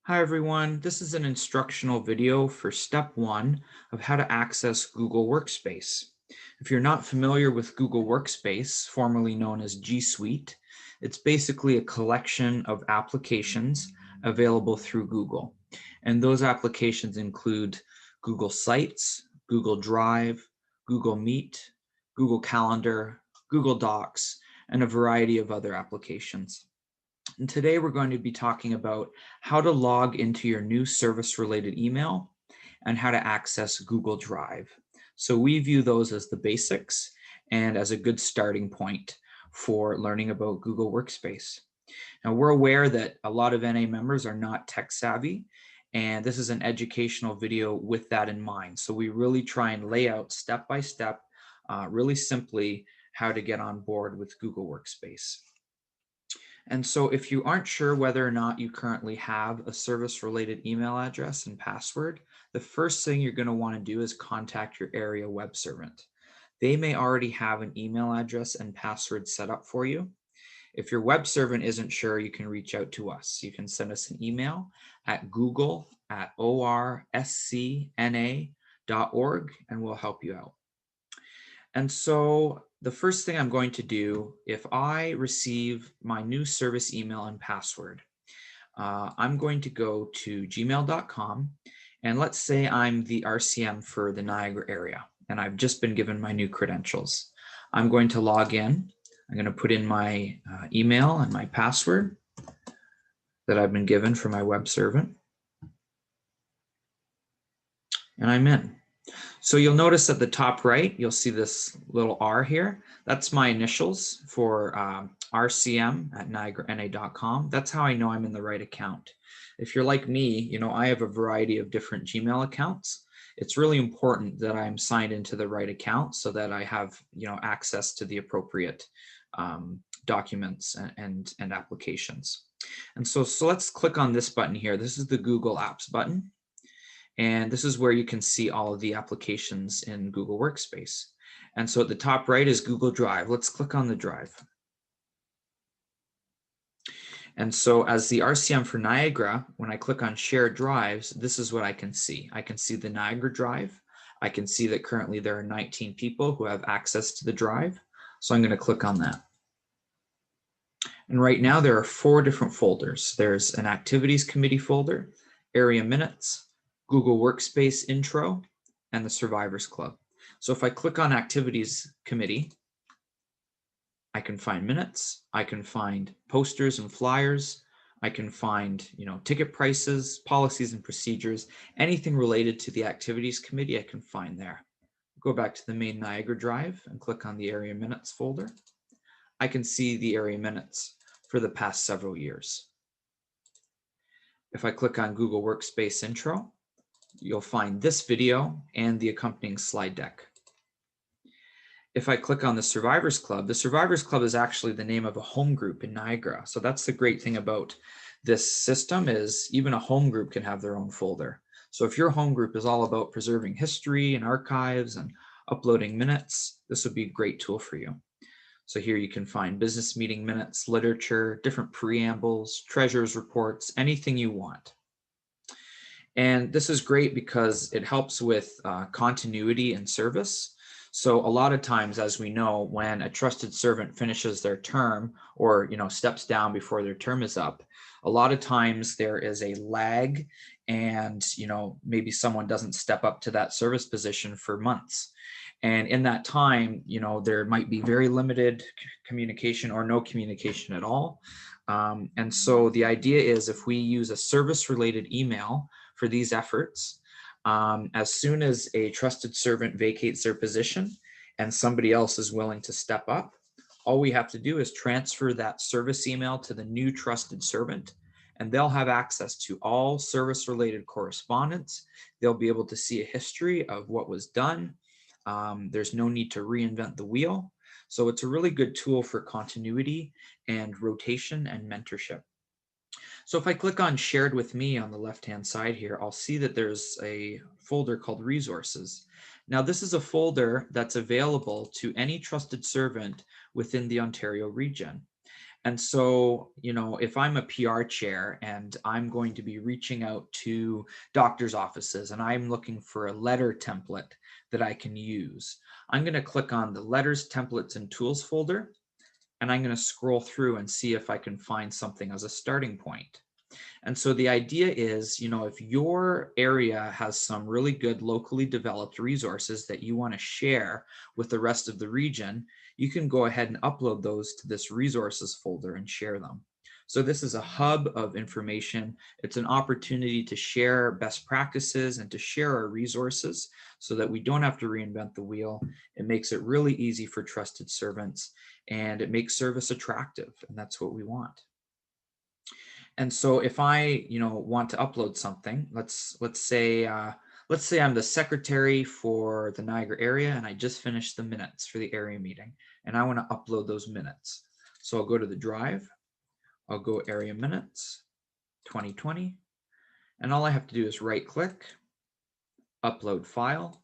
Hi everyone, this is an instructional video for step 1 of how to access Google Workspace. If you're not familiar with Google Workspace, formerly known as G Suite, it's basically a collection of applications available through Google. And those applications include Google Sites, Google Drive, Google Meet, Google Calendar, Google Docs, and a variety of other applications. And today we're going to be talking about how to log into your new service-related email and how to access Google Drive. So we view those as the basics and as a good starting point for learning about Google Workspace. Now we're aware that a lot of NA members are not tech savvy, and this is an educational video with that in mind. So we really try and lay out step by step, really simply, how to get on board with Google Workspace. And so if you aren't sure whether or not you currently have a service-related email address and password, the first thing you're going to want to do is contact your area web servant. They may already have an email address and password set up for you. If your web servant isn't sure, you can reach out to us. You can send us an email at google@orscna.org and we'll help you out. And so the first thing I'm going to do, if I receive my new service email and password, I'm going to go to gmail.com, and let's say I'm the RCM for the Niagara area and I've just been given my new credentials. I'm going to log in. I'm going to put in my email and my password that I've been given for my web servant, and I'm in. So you'll notice at the top right, you'll see this little R here. That's my initials for rcm@niagarana.com. That's how I know I'm in the right account. If you're like me, I have a variety of different Gmail accounts. It's really important that I'm signed into the right account so that I have, access to the appropriate documents and applications. And so let's click on this button here. This is the Google Apps button. And this is where you can see all of the applications in Google Workspace. And so at the top right is Google Drive. Let's click on the drive. And so as the RCM for Niagara, when I click on shared drives, this is what I can see. I can see the Niagara drive. I can see that currently there are 19 people who have access to the drive. So I'm going to click on that. And right now there are 4 different folders. There's an activities committee folder, area minutes, Google Workspace intro, and the Survivors Club. So if I click on Activities Committee, I can find minutes, I can find posters and flyers, I can find, ticket prices, policies and procedures, anything related to the Activities Committee I can find there. Go back to the main Niagara Drive and click on the Area Minutes folder. I can see the area minutes for the past several years. If I click on Google Workspace intro, you'll find this video and the accompanying slide deck. If I click on the Survivors Club is actually the name of a home group in Niagara. So that's the great thing about this system is even a home group can have their own folder. So if your home group is all about preserving history and archives and uploading minutes, this would be a great tool for you. So here you can find business meeting minutes, literature, different preambles, treasurer's reports, anything you want. And this is great because it helps with continuity and service. So a lot of times, as we know, when a trusted servant finishes their term or steps down before their term is up, a lot of times there is a lag and maybe someone doesn't step up to that service position for months. And in that time, there might be very limited communication or no communication at all. And so the idea is if we use a service-related email for these efforts, as soon as a trusted servant vacates their position and somebody else is willing to step up, all we have to do is transfer that service email to the new trusted servant, and they'll have access to all service-related correspondence. They'll be able to see a history of what was done. There's no need to reinvent the wheel. So it's a really good tool for continuity and rotation and mentorship. So if I click on Shared with Me on the left-hand side here, I'll see that there's a folder called Resources. Now, this is a folder that's available to any trusted servant within the Ontario region. And so, if I'm a PR chair and I'm going to be reaching out to doctors' offices and I'm looking for a letter template that I can use, I'm going to click on the letters, templates, and tools folder, and I'm going to scroll through and see if I can find something as a starting point. And so the idea is, if your area has some really good locally developed resources that you want to share with the rest of the region, you can go ahead and upload those to this resources folder and share them. So this is a hub of information. It's an opportunity to share best practices and to share our resources so that we don't have to reinvent the wheel. It makes it really easy for trusted servants, and it makes service attractive, and that's what we want. And so if I, want to upload something, let's say I'm the secretary for the Niagara area and I just finished the minutes for the area meeting and I want to upload those minutes. So I'll go to the drive, I'll go area minutes 2020, and all I have to do is right click, upload file,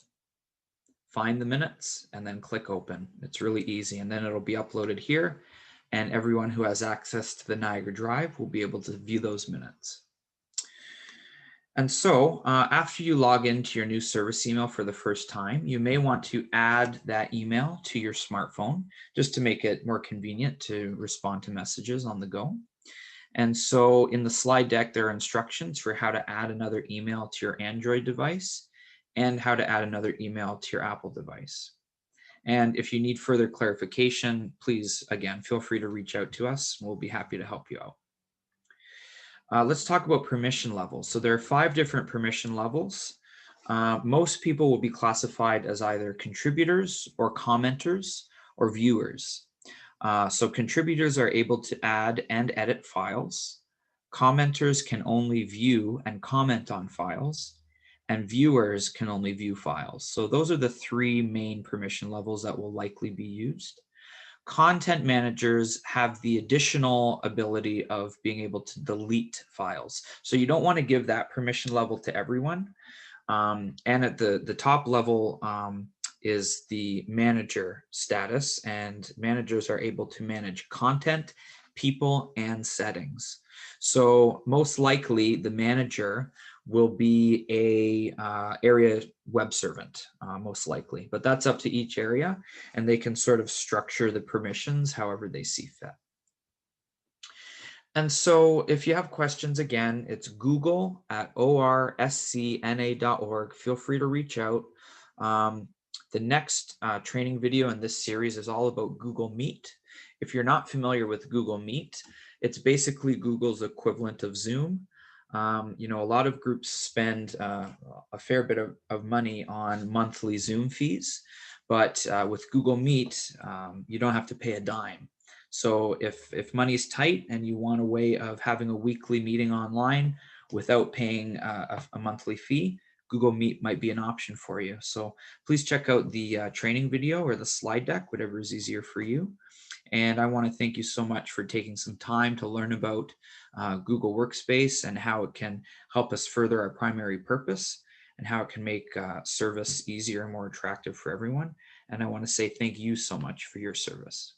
find the minutes, and then click open. It's really easy, and then it'll be uploaded here, and everyone who has access to the Niagara Drive will be able to view those minutes. And so after you log into your new service email for the first time, you may want to add that email to your smartphone just to make it more convenient to respond to messages on the go. And so in the slide deck, there are instructions for how to add another email to your Android device and how to add another email to your Apple device. And if you need further clarification, please, again, feel free to reach out to us. We'll be happy to help you out. Let's talk about permission levels. So there are 5 different permission levels. Most people will be classified as either contributors or commenters or viewers. So contributors are able to add and edit files. Commenters can only view and comment on files, and viewers can only view files. So those are the 3 main permission levels that will likely be used. Content managers have the additional ability of being able to delete files. So you don't want to give that permission level to everyone. And at the top level is the manager status, and managers are able to manage content, people, and settings. So most likely the manager will be a area web servant, most likely, but that's up to each area, and they can sort of structure the permissions however they see fit. And so if you have questions, again, it's google@orscna.org. Feel free to reach out. The next training video in this series is all about Google Meet. If you're not familiar with Google Meet, it's basically Google's equivalent of Zoom. A lot of groups spend a fair bit of money on monthly Zoom fees, but with Google Meet, you don't have to pay a dime. So if money's tight and you want a way of having a weekly meeting online without paying a monthly fee, Google Meet might be an option for you. So please check out the training video or the slide deck, whatever is easier for you. And I want to thank you so much for taking some time to learn about Google Workspace and how it can help us further our primary purpose and how it can make service easier and more attractive for everyone. And I want to say thank you so much for your service.